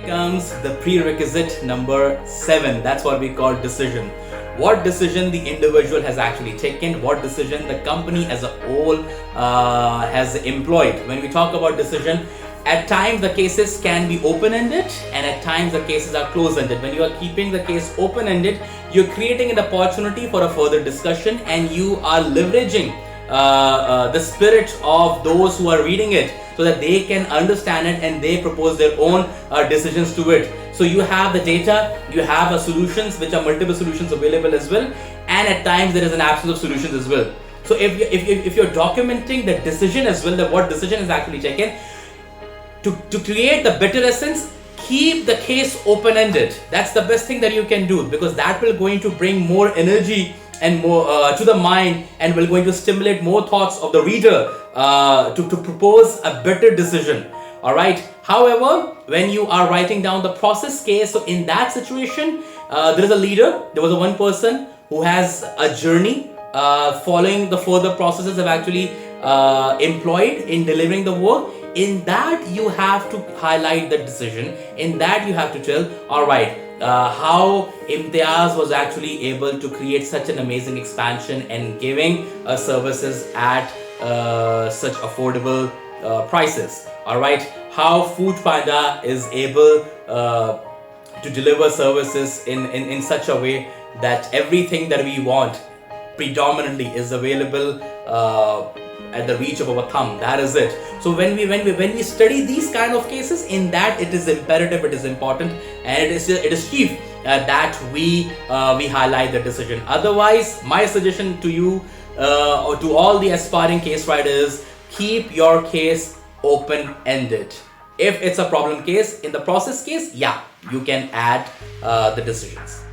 Comes the prerequisite number 7. That's what we call decision. What decision the individual has actually taken, what decision the company as a whole has employed. When we talk about decision, at times the cases can be open-ended and at times the cases are close-ended. When you are keeping the case open-ended, you're creating an opportunity for a further discussion and you are leveraging the spirit of those who are reading it so that they can understand it and they propose their own decisions to it. So you have the data, you have solutions, which are multiple solutions available as well, and at times there is an absence of solutions as well. So if you're documenting the decision as well, that what decision is actually taken, to create the better essence, keep the case open-ended. That's the best thing that you can do, because that will going to bring more energy and more to the mind and will going to stimulate more thoughts of the reader to propose a better decision. All right. However, when you are writing down the process case, so in that situation, there is a leader. There was a one person who has a journey following the further processes have actually employed in delivering the work. In that, you have to highlight the decision. In that, you have to tell, all right, how Imtiaz was actually able to create such an amazing expansion and giving services at such affordable prices. All right, how Food Panda is able to deliver services in such a way that everything that we want predominantly is available at the reach of our thumb. That is it. So when we study these kind of cases, in that it is imperative, it is important, and it is chief that we highlight the decision. Otherwise, my suggestion to you or to all the aspiring case writers, keep your case open-ended. If it's a problem case, in the process case, yeah, you can add the decisions.